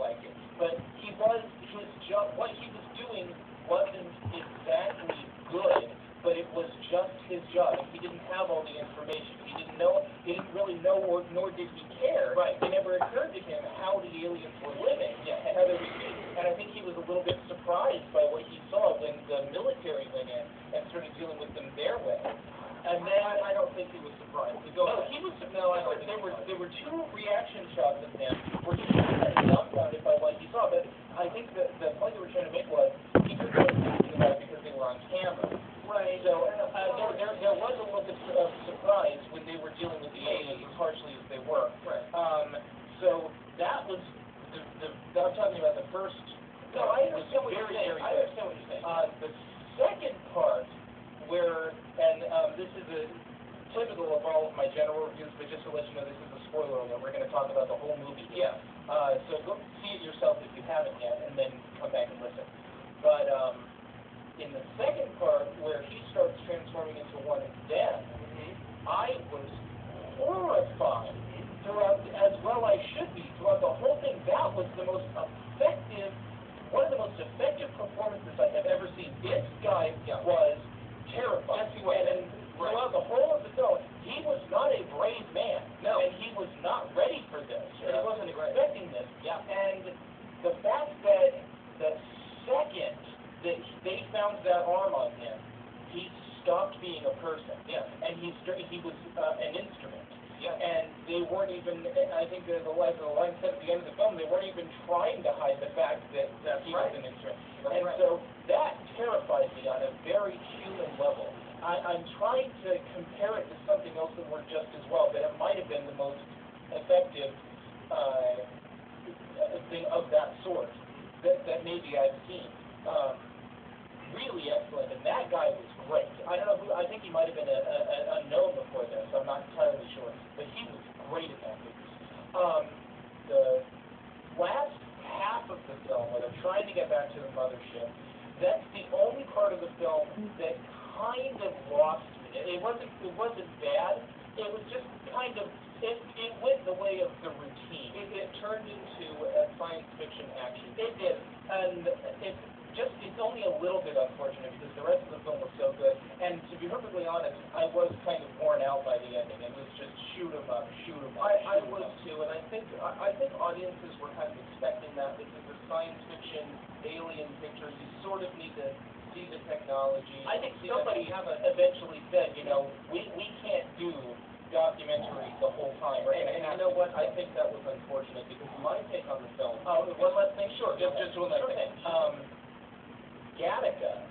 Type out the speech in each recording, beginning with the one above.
like it. But he was, his job, what he was doing wasn't exactly good, but it was just his job. And he didn't have all the information. He didn't know, he didn't really know, or nor did he care. Right. It never occurred to him how the aliens were living. Yeah. And I think he was a little bit surprised by what he saw when the military went in and started dealing with them their way. And then I don't think he was surprised. no, he was. No, I don't. There were two reaction shots of him where he was kind of dumbfounded by what he saw. But I think the point that we're trying to make was he couldn't really do anything about it because they were on camera. Right. So there was a look of surprise when they were dealing with the aliens as harshly as they were. Right. So that was I'm talking about the first. No, I understand what you're saying. Very I understand what you're saying. The second part, where, and this is a typical of all of my general reviews, but just to let you know, this is a spoiler alert. We're going to talk about the whole movie. Yeah. So go see it yourself if you haven't yet, and then come back and listen. But in the second part, where he starts transforming into one of them, I was horrified throughout, as well I should be, throughout the whole thing. That was the most effective, one of the most effective performances I have ever seen. This guy was terrifying. Yes, he was. And throughout the whole of the film, he was not a brave man. No. And he was not ready for this. Yeah. He wasn't expecting this. Yeah. And the fact that the second that they found that arm on him, he stopped being a person. Yeah. And he was an instrument. Yeah. And they weren't even, I think the line said at the end of the film, they weren't even trying to hide the fact that he was an instrument. That's and right. so that terrified me on a very human level. I'm trying to compare it to something else that worked just as well, but it might have been the most effective thing of that sort that maybe I've seen. Really excellent, and that guy was great. I don't know who, I think he might have been a unknown before this, I'm not entirely sure, but he was great in that movie. The last half of the film, where they're trying to get back to the mothership, that's the only part of the film that kind of lost me. It wasn't bad, it was just kind of, it went the way of the routine. It turned into a science fiction action. It did, and it's only a little bit unfortunate because the rest of the film was so good. And to be perfectly honest, I was kind of worn out by the ending. It was just shoot 'em up, shoot 'em up. I was too, and I think audiences were kind of expecting that because the science fiction alien picture, you sort of need to see the technology. I think somebody eventually said, you know, we can't do documentaries the whole time. And you know what? I think that was unfortunate because my take on the film. One last thing, sure. Just one last thing. Gattaca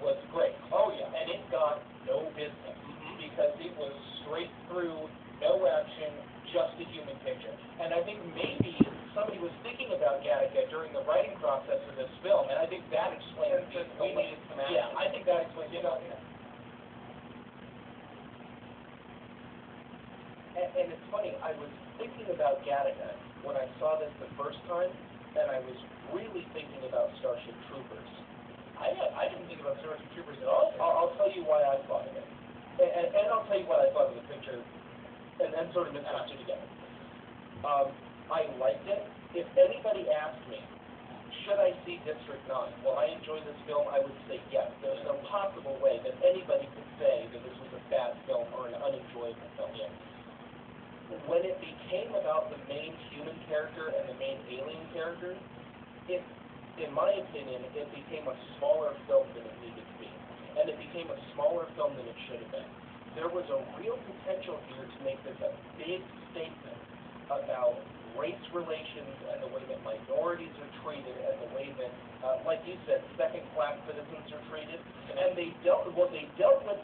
was great. Oh yeah. And it got no business because it was straight through, no action, just a human picture. And I think maybe somebody was thinking about Gattaca during the writing process of this film, and I think that explains it. We needed some action. Yeah, I think that explains it. And it's funny, I was thinking about Gattaca when I saw this the first time, and I was really thinking about Starship Troopers. I didn't think about Starship Troopers at all. I'll tell you why I thought of it. And I'll tell you what I thought of the picture, and then sort of mix the two together. I liked it. If anybody asked me, should I see District 9? Will I enjoy this film? I would say yes. There's no possible way that anybody could say that this was a bad film or an unenjoyable film. Yeah. When it became about the main human character and the main alien character, in my opinion, it became a smaller film than it needed to be. And it became a smaller film than it should have been. There was a real potential here to make this a big statement about race relations and the way that minorities are treated and the way that, like you said, second-class citizens are treated. And they dealt with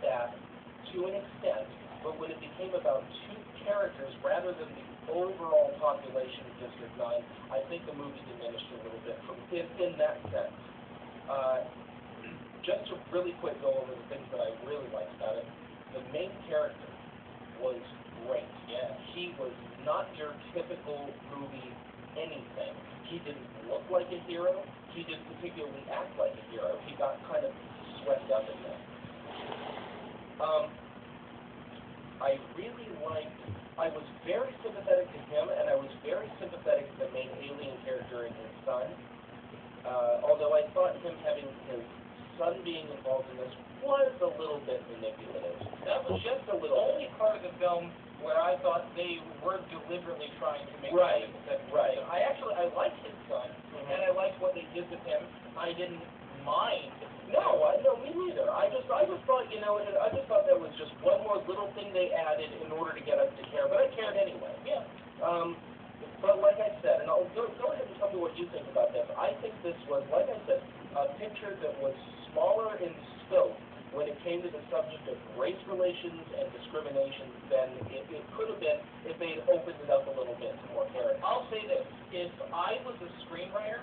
that to an extent, but when it became about two characters rather than the overall population of District 9, I think the movie diminished a little bit in that sense. Just to really quick go over the things that I really liked about it, the main character was great. Yeah. He was not your typical movie anything. He didn't look like a hero. He didn't particularly act like a hero. He got kind of swept up in this. I really liked, I was very sympathetic to him, and I was very sympathetic to the main alien character although I thought him having his son being involved in this was a little bit manipulative. That was just the only part of the film where I thought they were deliberately trying to make Right, that. right. I liked his son, and I liked what they did with him. I didn't mind. No, me neither. I just thought, I just thought that was just one more little thing they added in order to get us to care, but I cared anyway. Yeah. But like I said, and I'll go ahead and tell me what you think about this. I think this was, like I said, a picture that was smaller in scope when it came to the subject of race relations and discrimination than it could have been if they had opened it up a little bit to more characters. I'll say this. If I was a screenwriter,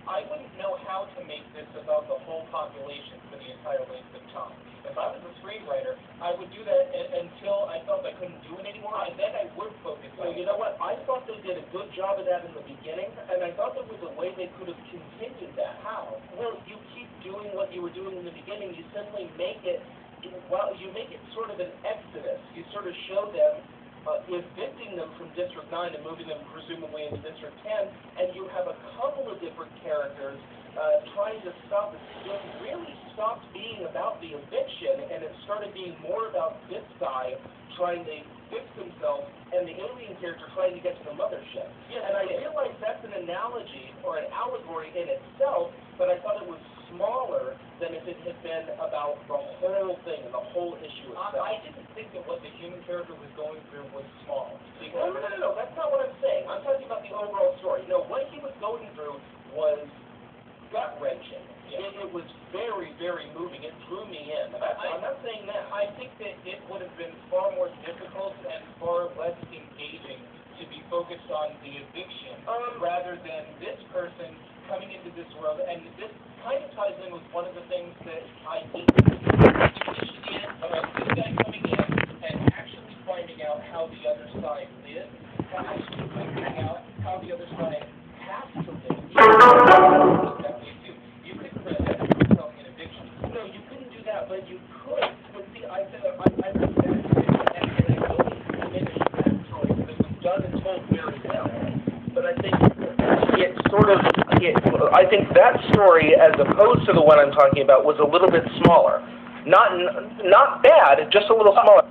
I wouldn't know how to make this about the whole population for the entire length of time. If I was a screenwriter, I would do that until I felt I couldn't do it anymore, and then I would focus on Well, you know what? I thought they did a good job of that in the beginning, and I thought there was a way they could have continued that. How? Well, you keep doing what you were doing in the beginning. You simply make it, you make it sort of an exodus. You sort of show them evicting them from District 9 and moving them presumably into District 10, and you have a couple of different characters trying to stop it. It really stopped being about the eviction, and it started being more about this guy trying to fix himself and the alien character trying to get to the mothership. Yeah, and I realize that's an analogy or an allegory in itself, but I thought it was smaller than if it had been about the whole thing and the whole issue itself. I didn't think that what the human character was going through was small. No, that's not what I'm saying. I'm talking about the overall story. No, what he was going through was gut-wrenching. Yeah. It was very, very moving. It drew me in. I'm not saying that. I think that it would have been far more difficult and far less engaging to be focused on the eviction rather than this person coming into this world. And this kind of ties in with one of the things that I think this guy coming in and actually finding out how the other side lives, actually figuring out how the other side has to live. That way too. You could present yourself in eviction. No, you couldn't do that, but you could. But see, I read that and I really diminished that story because it was done and told very well. But I think it I think that story, as opposed to the one I'm talking about, was a little bit smaller. Not bad, just a little smaller.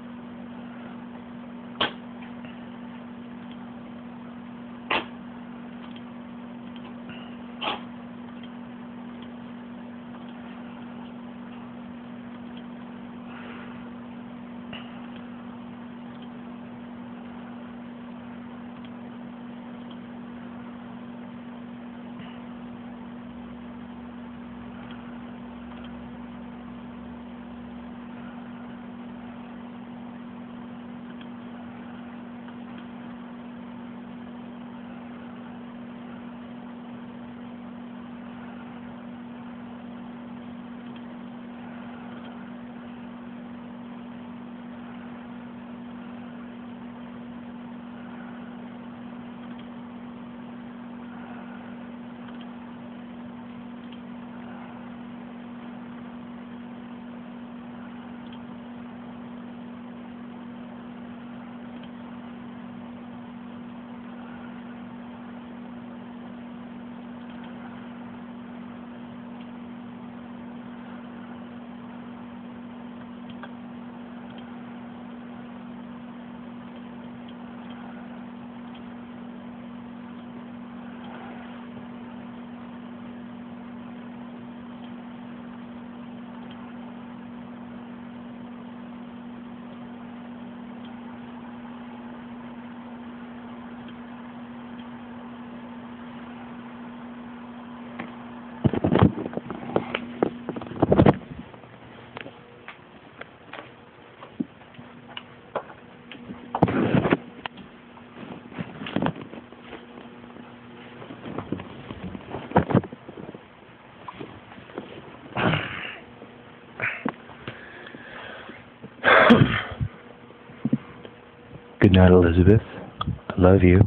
Good night, Elizabeth. I love you.